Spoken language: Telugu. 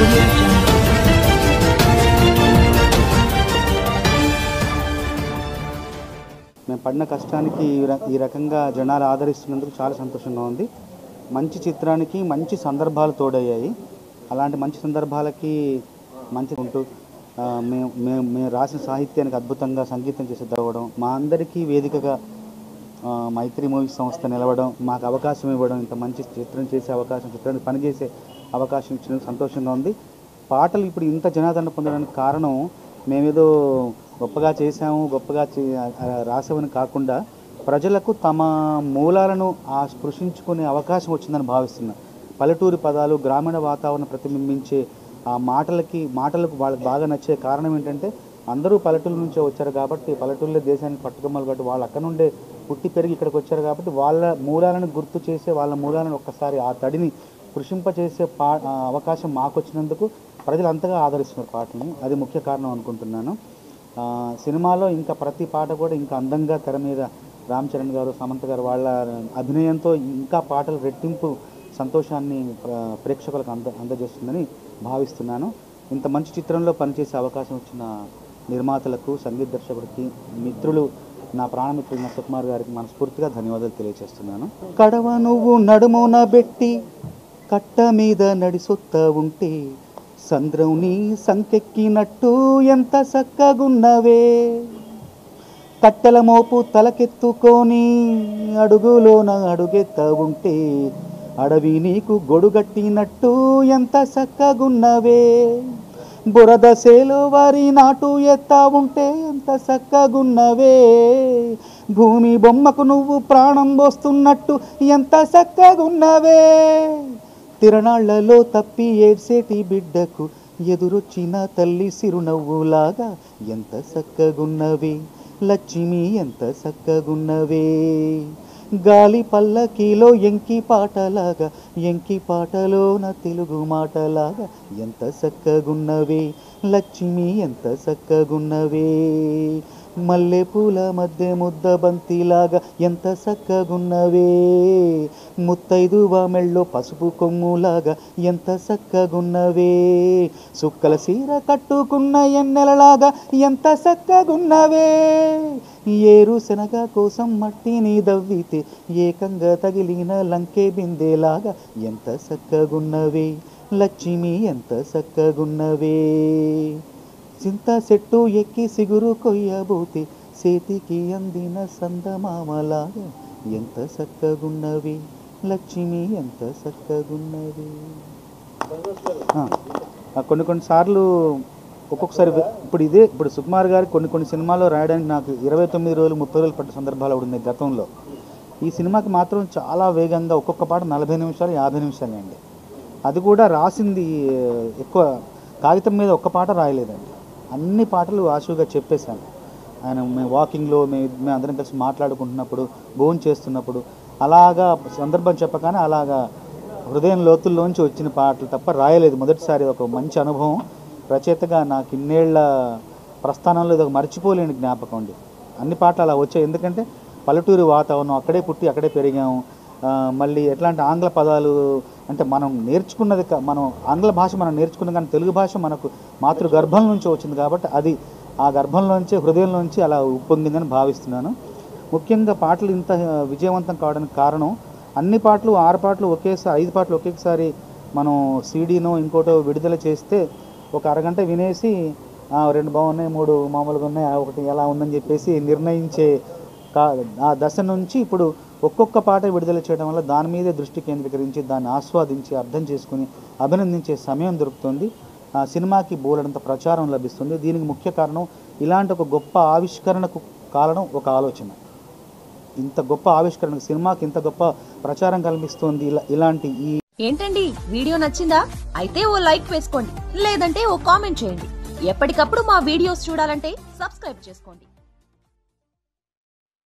audio jungle. మేము పడిన కష్టానికి ఈ రకంగా జనాలు ఆదరిస్తున్నందుకు చాలా సంతోషంగా ఉంది. మంచి చిత్రానికి మంచి సందర్భాలు తోడయ్యాయి. అలాంటి మంచి సందర్భాలకి మంచి ఉంటూ మేము రాసిన సాహిత్యానికి అద్భుతంగా సంగీతం చేసి దొరకడం, మా అందరికీ వేదికగా మైత్రి మూవీస్ సంస్థ నిలవడం, మాకు అవకాశం ఇవ్వడం, ఇంత మంచి చిత్రం చేసే అవకాశం, చిత్రానికి పనిచేసే అవకాశం ఇచ్చినందుకు సంతోషంగా ఉంది. పాటలు ఇప్పుడు ఇంత జనాదరణ పొందడానికి కారణం మేమేదో గొప్పగా చేశాము, గొప్పగా రాసామని కాకుండా ప్రజలకు తమ మూలాలను స్పృశించుకునే అవకాశం వచ్చిందని భావిస్తున్నా. పల్లెటూరి పదాలు, గ్రామీణ వాతావరణం ప్రతిబింబించే ఆ మాటలకు వాళ్ళకి బాగా నచ్చే కారణం ఏంటంటే అందరూ పల్లెటూరు నుంచే వచ్చారు కాబట్టి, పల్లెటూరులో దేశానికి పట్టుకొమ్మలు కాబట్టి వాళ్ళు అక్కడ నుండే పుట్టి పెరిగి ఇక్కడికి వచ్చారు కాబట్టి వాళ్ళ మూలాలను గుర్తు చేసే, వాళ్ళ మూలాలను ఒక్కసారి ఆ తడిని స్పృశింపచేసే అవకాశం మాకు వచ్చినందుకు ప్రజలు అంతగా ఆదరిస్తున్నారు పాటని. అది ముఖ్య కారణం అనుకుంటున్నాను. సినిమాలో ఇంకా ప్రతి పాట కూడా ఇంకా అందంగా తెర మీద రామ్ చరణ్ గారు, సమంత గారు వాళ్ళ అభినయంతో ఇంకా పాటలు రెట్టింపు సంతోషాన్ని ప్రేక్షకులకు అందజేస్తుందని భావిస్తున్నాను. ఇంత మంచి చిత్రంలో పనిచేసే అవకాశం వచ్చిన నిర్మాతలకు, సంగీత దర్శకుడికి, మిత్రులు, నా ప్రాణమిత్రుడు సుకుమార్ గారికి మనస్ఫూర్తిగా ధన్యవాదాలు తెలియజేస్తున్నాను. కడవ నువ్వు నడుమున బెట్టి కట్ట మీద నడిసొత్త ఉంటే సంద్రం నీ సంకెక్కినట్టు ఎంత సక్కగున్నవే, కట్టెల మోపు తలకెత్తుకొని అడుగులోన అడుగెత్త ఉంటే అడవి నీకు గొడుగట్టినట్టు ఎంత సక్కగున్నవే, బురద సేలో వారి నాటు ఎత్తా ఉంటే ఎంత సక్కగున్నవే, భూమి బొమ్మకు నువ్వు ప్రాణం పోస్తున్నట్టు ఎంత సక్కగున్నవే, తిరణాళ్లలో తప్పి ఏడ్సేటి బిడ్డకు ఎదురొచ్చిన తల్లి సిరునవ్వులాగా ఎంత సక్కగున్నవే, లక్ష్మి ఎంత సక్కగున్నవే, గాలి పల్లకీలో ఎంకి పాటలాగా, ఎంకి పాటలోన తెలుగు మాటలాగా ఎంత సక్కగున్నవే, లక్ష్మి ఎంత సక్కగున్నవే, మల్లె పూల మధ్య ముద్ద బంతిలాగా ఎంత సక్కగున్నవే, ముత్తైదువ మెళ్ళో పసుపు కొమ్ములాగా ఎంత సక్కగున్నవే, సుక్కల సీర కట్టుకున్న ఎన్నెలలాగా ఎంత సక్కగున్నవే, ఏరు శనగ కోసం మట్టిని దవ్వితే ఏకంగా తగిలిన లంకే బిందెలాగా ఎంత సక్కగున్నవే, లక్ష్మి ఎంత సక్కగున్నవే, చింత చెట్టు ఎక్కి సిగురు కొయ్యబోతే చేతికి అందిన సందమామలాగా ఎంత సక్కగున్నవే, లక్ష్మి ఎంత సక్కగున్నవే. కొన్నిసార్లు ఒక్కొక్కసారి ఇప్పుడు సుకుమార్ గారు కొన్ని సినిమాలో రాయడానికి నాకు 29 రోజులు 30 రోజులు పట్టిన సందర్భాలు ఉన్నాయి గతంలో. ఈ సినిమాకి మాత్రం చాలా వేగంగా ఒక్కొక్క పాట 40 నిమిషాలు 50 నిమిషాలే అండి. అది కూడా రాసింది ఎక్కువ కాగితం మీద ఒక్క పాట రాయలేదండి, అన్ని పాటలు ఆశువుగా చెప్పేశాను. ఆయన మేము వాకింగ్లో మేము అందరం కలిసి మాట్లాడుకుంటున్నప్పుడు, భోజనం చేస్తున్నప్పుడు అలాగా సందర్భం చెప్పగానే అలాగా హృదయం లోతుల్లోంచి వచ్చిన పాటలు తప్ప రాయలేదు. మొదటిసారి ఒక మంచి అనుభవం. రచయితగా నాకు ఇన్నేళ్ల ప్రస్థానంలో ఇది ఒక మర్చిపోలేని జ్ఞాపకం అండి. అన్ని పాటలు అలా వచ్చాయి. ఎందుకంటే పల్లెటూరు వాతావరణం, అక్కడే పుట్టి అక్కడే పెరిగాము. మళ్ళీ ఎట్లాంటి ఆంగ్ల పదాలు అంటే మనం నేర్చుకున్నది, మనం ఆంగ్ల భాష మనం నేర్చుకున్నాం కానీ తెలుగు భాష మనకు మాతృ గర్భం నుంచి వచ్చింది కాబట్టి అది ఆ గర్భంలోంచి, హృదయంలోంచి అలా ఉప్పొంగిందని భావిస్తున్నాను. ముఖ్యంగా పాటలు ఇంత విజయవంతం కావడానికి కారణం అన్ని పాటలు 6 పాటలు ఒకేసారి 5 పాటలు ఒకేసారి మనం సీడీనో ఇంకోటో విడుదల చేస్తే ఒక అరగంట వినేసి 2 బాగున్నాయి, 3 మామూలుగా ఉన్నాయి, 1 ఎలా ఉందని చెప్పేసి నిర్ణయించే ఆ దశ నుంచి ఇప్పుడు ఒక్కొక్క పాట విడుదల చేయడం వల్ల దాని మీదే దృష్టి కేంద్రీకరించి దాన్ని ఆస్వాదించి అర్థం చేసుకుని అభినందించే సమయం దొరుకుతుంది. ఆ సినిమాకి బోలెడంత ప్రచారం లభిస్తుంది. దీనికి ముఖ్య కారణం ఇలాంటి ఒక గొప్ప ఆవిష్కరణకు కారణం ఒక ఆలోచన. ఇంత గొప్ప ఆవిష్కరణ, సినిమాకి ఇంత గొప్ప ప్రచారం కల్పిస్తుంది ఇలాంటి. ఏంటండి వీడియో నచ్చిందా? అయితే ఓ లైక్ వేసుకోండి, లేదంటే ఓ కామెంట్ చేయండి. ఎప్పటికప్పుడు మా వీడియోస్ చూడాలంటే సబ్స్క్రైబ్ చేసుకోండి.